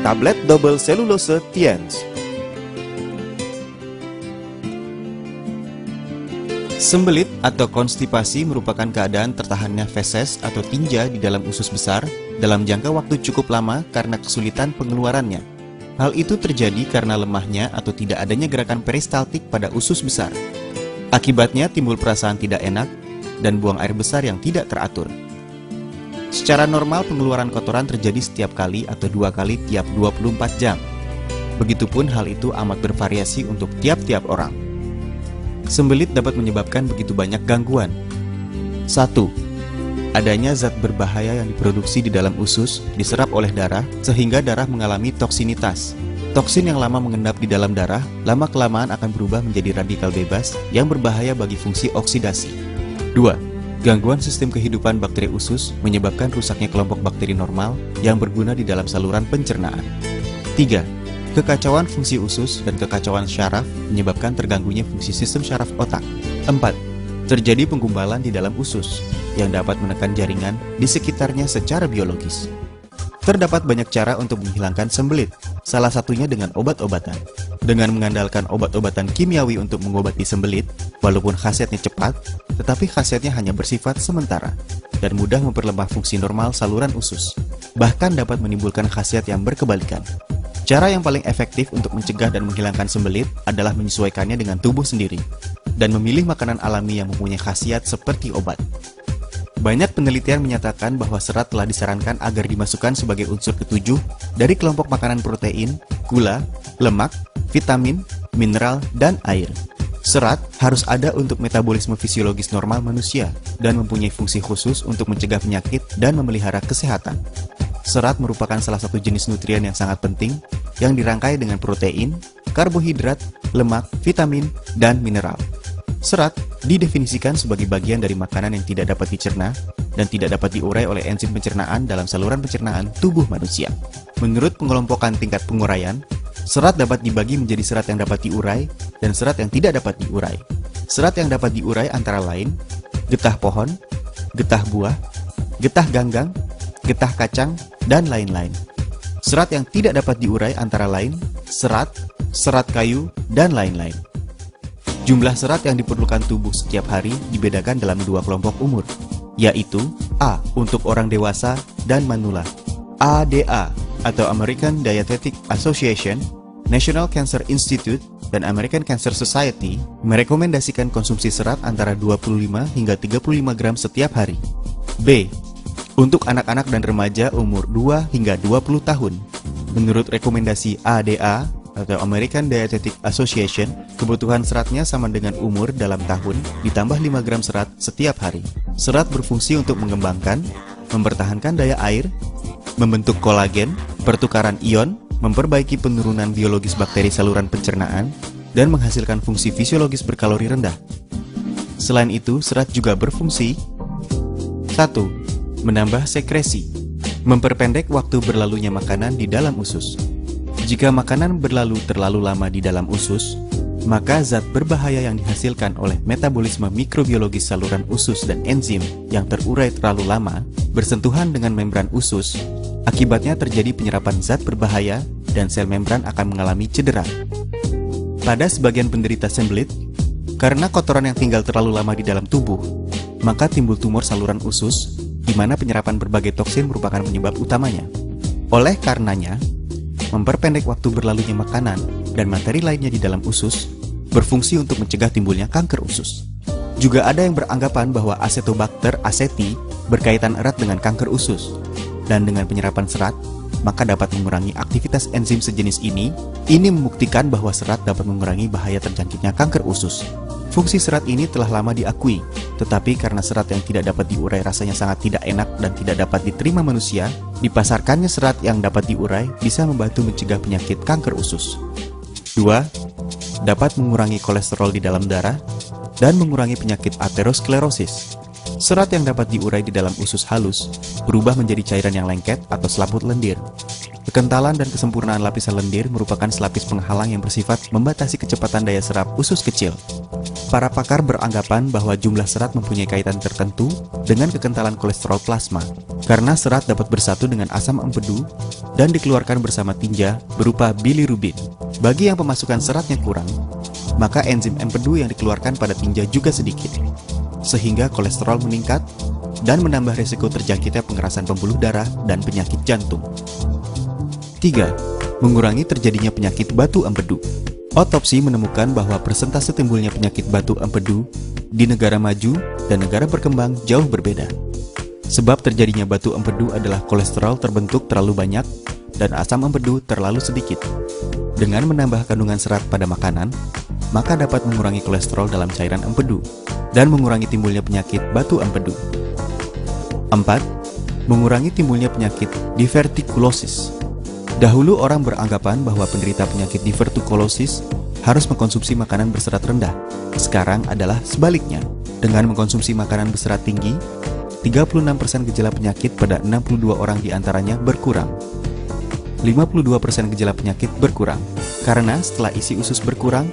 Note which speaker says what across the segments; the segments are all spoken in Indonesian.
Speaker 1: Tablet double selulose Tiens. Sembelit atau konstipasi merupakan keadaan tertahannya feses atau tinja di dalam usus besar dalam jangka waktu cukup lama karena kesulitan pengeluarannya. Hal itu terjadi karena lemahnya atau tidak adanya gerakan peristaltik pada usus besar. Akibatnya timbul perasaan tidak enak dan buang air besar yang tidak teratur. Secara normal pengeluaran kotoran terjadi setiap kali atau 2 kali tiap 24 jam. Begitupun hal itu amat bervariasi untuk tiap-tiap orang. Sembelit dapat menyebabkan begitu banyak gangguan. 1. Adanya zat berbahaya yang diproduksi di dalam usus diserap oleh darah sehingga darah mengalami toksinitas. Toksin yang lama mengendap di dalam darah lama-kelamaan akan berubah menjadi radikal bebas yang berbahaya bagi fungsi oksidasi. 2. Gangguan sistem kehidupan bakteri usus menyebabkan rusaknya kelompok bakteri normal yang berguna di dalam saluran pencernaan. 3. Kekacauan fungsi usus dan kekacauan syaraf menyebabkan terganggunya fungsi sistem syaraf otak. 4. Terjadi penggumpalan di dalam usus yang dapat menekan jaringan di sekitarnya secara biologis. Terdapat banyak cara untuk menghilangkan sembelit, salah satunya dengan obat-obatan. Dengan mengandalkan obat-obatan kimiawi untuk mengobati sembelit, walaupun khasiatnya cepat, tetapi khasiatnya hanya bersifat sementara dan mudah memperlemah fungsi normal saluran usus. Bahkan dapat menimbulkan khasiat yang berkebalikan. Cara yang paling efektif untuk mencegah dan menghilangkan sembelit adalah menyesuaikannya dengan tubuh sendiri dan memilih makanan alami yang mempunyai khasiat seperti obat. Banyak penelitian menyatakan bahwa serat telah disarankan agar dimasukkan sebagai unsur ketujuh dari kelompok makanan protein, gula, lemak, vitamin, mineral, dan air. Serat harus ada untuk metabolisme fisiologis normal manusia dan mempunyai fungsi khusus untuk mencegah penyakit dan memelihara kesehatan. Serat merupakan salah satu jenis nutrien yang sangat penting yang dirangkai dengan protein, karbohidrat, lemak, vitamin, dan mineral. Serat didefinisikan sebagai bagian dari makanan yang tidak dapat dicerna dan tidak dapat diurai oleh enzim pencernaan dalam saluran pencernaan tubuh manusia. Menurut pengelompokan tingkat penguraian, serat dapat dibagi menjadi serat yang dapat diurai dan serat yang tidak dapat diurai. Serat yang dapat diurai antara lain getah pohon, getah buah, getah ganggang, getah kacang, dan lain-lain. Serat yang tidak dapat diurai antara lain serat, serat kayu, dan lain-lain. Jumlah serat yang diperlukan tubuh setiap hari dibedakan dalam 2 kelompok umur, yaitu A untuk orang dewasa dan manula. ADA atau American Dietetic Association, National Cancer Institute, dan American Cancer Society merekomendasikan konsumsi serat antara 25 hingga 35 gram setiap hari. B untuk anak-anak dan remaja umur 2 hingga 20 tahun. Menurut rekomendasi ADA atau American Dietetic Association, kebutuhan seratnya sama dengan umur dalam tahun ditambah 5 gram serat setiap hari. Serat berfungsi untuk mengembangkan, mempertahankan daya air, membentuk kolagen, pertukaran ion, memperbaiki penurunan biologis bakteri saluran pencernaan, dan menghasilkan fungsi fisiologis berkalori rendah. Selain itu, serat juga berfungsi 1. Menambah sekresi, memperpendek waktu berlalunya makanan di dalam usus. Jika makanan berlalu terlalu lama di dalam usus, maka zat berbahaya yang dihasilkan oleh metabolisme mikrobiologis saluran usus dan enzim yang terurai terlalu lama bersentuhan dengan membran usus. Akibatnya terjadi penyerapan zat berbahaya dan sel membran akan mengalami cedera. Pada sebagian penderita sembelit, karena kotoran yang tinggal terlalu lama di dalam tubuh, maka timbul tumor saluran usus, di mana penyerapan berbagai toksin merupakan penyebab utamanya. Oleh karenanya, memperpendek waktu berlalunya makanan dan materi lainnya di dalam usus berfungsi untuk mencegah timbulnya kanker usus. Juga ada yang beranggapan bahwa Acetobacter aceti berkaitan erat dengan kanker usus, dan dengan penyerapan serat, maka dapat mengurangi aktivitas enzim sejenis ini. Ini membuktikan bahwa serat dapat mengurangi bahaya terjangkitnya kanker usus. Fungsi serat ini telah lama diakui, tetapi karena serat yang tidak dapat diurai rasanya sangat tidak enak dan tidak dapat diterima manusia, dipasarkannya serat yang dapat diurai bisa membantu mencegah penyakit kanker usus. 2. Dapat mengurangi kolesterol di dalam darah dan mengurangi penyakit aterosklerosis. Serat yang dapat diurai di dalam usus halus berubah menjadi cairan yang lengket atau selaput lendir. Kekentalan dan kesempurnaan lapisan lendir merupakan selapis penghalang yang bersifat membatasi kecepatan daya serap usus kecil. Para pakar beranggapan bahwa jumlah serat mempunyai kaitan tertentu dengan kekentalan kolesterol plasma. karena serat dapat bersatu dengan asam empedu dan dikeluarkan bersama tinja berupa bilirubin. Bagi yang pemasukan seratnya kurang, maka enzim empedu yang dikeluarkan pada tinja juga sedikit, sehingga kolesterol meningkat dan menambah risiko terjangkitnya pengerasan pembuluh darah dan penyakit jantung. 3. Mengurangi terjadinya penyakit batu empedu. Otopsi menemukan bahwa persentase timbulnya penyakit batu empedu di negara maju dan negara berkembang jauh berbeda. Sebab terjadinya batu empedu adalah kolesterol terbentuk terlalu banyak dan asam empedu terlalu sedikit. Dengan menambah kandungan serat pada makanan, maka dapat mengurangi kolesterol dalam cairan empedu dan mengurangi timbulnya penyakit batu empedu. 4. Mengurangi timbulnya penyakit divertikulosis. Dahulu orang beranggapan bahwa penderita penyakit divertikulosis harus mengkonsumsi makanan berserat rendah. Sekarang adalah sebaliknya. Dengan mengkonsumsi makanan berserat tinggi, 36% gejala penyakit pada 62 orang diantaranya berkurang. 52% gejala penyakit berkurang, karena setelah isi usus berkurang,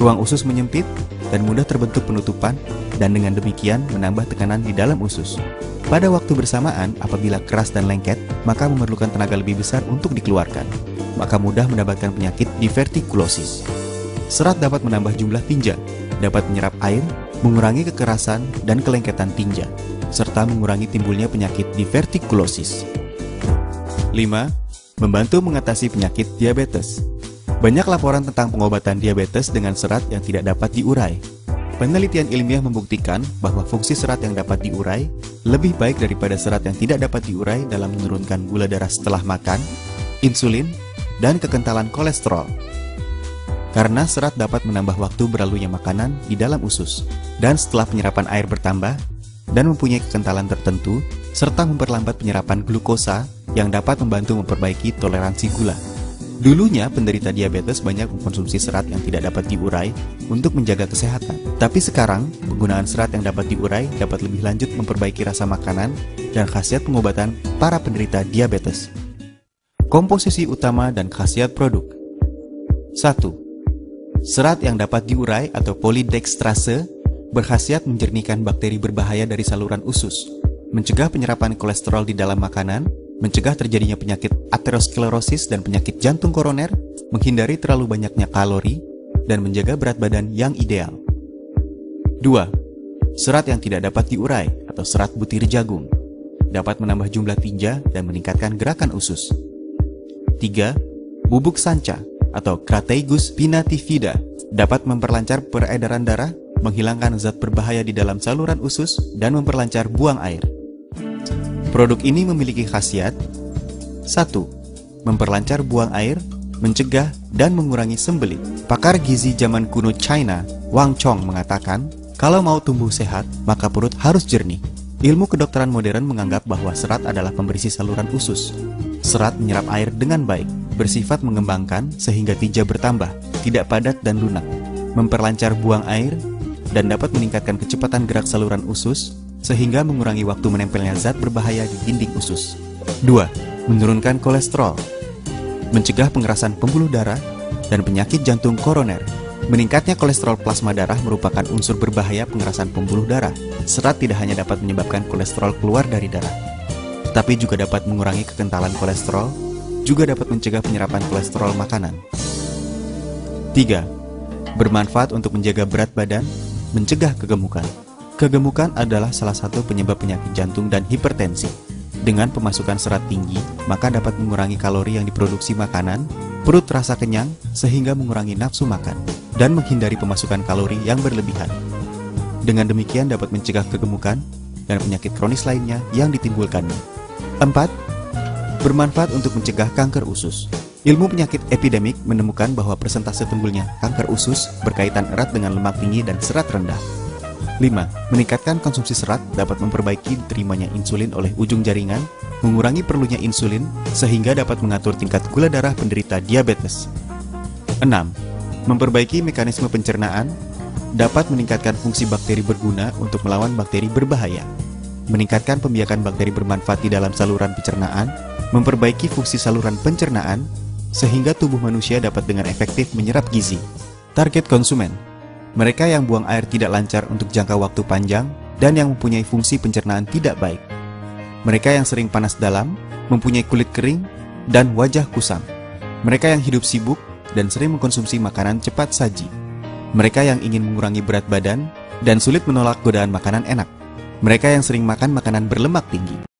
Speaker 1: ruang usus menyempit dan mudah terbentuk penutupan, dan dengan demikian menambah tekanan di dalam usus. Pada waktu bersamaan, apabila keras dan lengket, maka memerlukan tenaga lebih besar untuk dikeluarkan, maka mudah mendapatkan penyakit divertikulosis. Serat dapat menambah jumlah tinja, dapat menyerap air, mengurangi kekerasan dan kelengketan tinja, serta mengurangi timbulnya penyakit divertikulosis. 5. Membantu mengatasi penyakit diabetes. Banyak laporan tentang pengobatan diabetes dengan serat yang tidak dapat diurai. Penelitian ilmiah membuktikan bahwa fungsi serat yang dapat diurai lebih baik daripada serat yang tidak dapat diurai dalam menurunkan gula darah setelah makan, insulin, dan kekentalan kolesterol. Karena serat dapat menambah waktu berlalunya makanan di dalam usus, dan setelah penyerapan air bertambah, dan mempunyai kekentalan tertentu, serta memperlambat penyerapan glukosa yang dapat membantu memperbaiki toleransi gula. Dulunya, penderita diabetes banyak mengkonsumsi serat yang tidak dapat diurai untuk menjaga kesehatan. Tapi sekarang, penggunaan serat yang dapat diurai dapat lebih lanjut memperbaiki rasa makanan dan khasiat pengobatan para penderita diabetes. Komposisi utama dan khasiat produk. 1. Serat yang dapat diurai atau polydextrase berkhasiat menjernihkan bakteri berbahaya dari saluran usus, mencegah penyerapan kolesterol di dalam makanan, mencegah terjadinya penyakit aterosklerosis dan penyakit jantung koroner, menghindari terlalu banyaknya kalori, dan menjaga berat badan yang ideal. 2. Serat yang tidak dapat diurai atau serat butir jagung dapat menambah jumlah tinja dan meningkatkan gerakan usus. 3. Bubuk sanca atau Crataegus pinnatifida dapat memperlancar peredaran darah, menghilangkan zat berbahaya di dalam saluran usus, dan memperlancar buang air. Produk ini memiliki khasiat 1. Memperlancar buang air, mencegah dan mengurangi sembelit. Pakar gizi zaman kuno China, Wang Chong, mengatakan, kalau mau tumbuh sehat, maka perut harus jernih. Ilmu kedokteran modern menganggap bahwa serat adalah pembersih saluran usus. Serat menyerap air dengan baik, bersifat mengembangkan sehingga tinja bertambah, tidak padat dan lunak, memperlancar buang air, dan dapat meningkatkan kecepatan gerak saluran usus, sehingga mengurangi waktu menempelnya zat berbahaya di dinding usus. 2. Menurunkan kolesterol, mencegah pengerasan pembuluh darah dan penyakit jantung koroner. Meningkatnya kolesterol plasma darah merupakan unsur berbahaya pengerasan pembuluh darah. Serat tidak hanya dapat menyebabkan kolesterol keluar dari darah, tetapi juga dapat mengurangi kekentalan kolesterol, juga dapat mencegah penyerapan kolesterol makanan. 3. Bermanfaat untuk menjaga berat badan, mencegah kegemukan. Kegemukan adalah salah satu penyebab penyakit jantung dan hipertensi. Dengan pemasukan serat tinggi, maka dapat mengurangi kalori yang diproduksi makanan, perut terasa kenyang, sehingga mengurangi nafsu makan, dan menghindari pemasukan kalori yang berlebihan. Dengan demikian dapat mencegah kegemukan dan penyakit kronis lainnya yang ditimbulkannya. 4. Bermanfaat untuk mencegah kanker usus. Ilmu penyakit epidemik menemukan bahwa persentase timbulnya kanker usus berkaitan erat dengan lemak tinggi dan serat rendah. 5. Meningkatkan konsumsi serat dapat memperbaiki diterimanya insulin oleh ujung jaringan, mengurangi perlunya insulin, sehingga dapat mengatur tingkat gula darah penderita diabetes. 6. Memperbaiki mekanisme pencernaan, dapat meningkatkan fungsi bakteri berguna untuk melawan bakteri berbahaya, meningkatkan pembiakan bakteri bermanfaat di dalam saluran pencernaan, memperbaiki fungsi saluran pencernaan, sehingga tubuh manusia dapat dengan efektif menyerap gizi. Target konsumen: mereka yang buang air tidak lancar untuk jangka waktu panjang dan yang mempunyai fungsi pencernaan tidak baik. Mereka yang sering panas dalam, mempunyai kulit kering, dan wajah kusam. Mereka yang hidup sibuk dan sering mengkonsumsi makanan cepat saji. Mereka yang ingin mengurangi berat badan dan sulit menolak godaan makanan enak. Mereka yang sering makan makanan berlemak tinggi.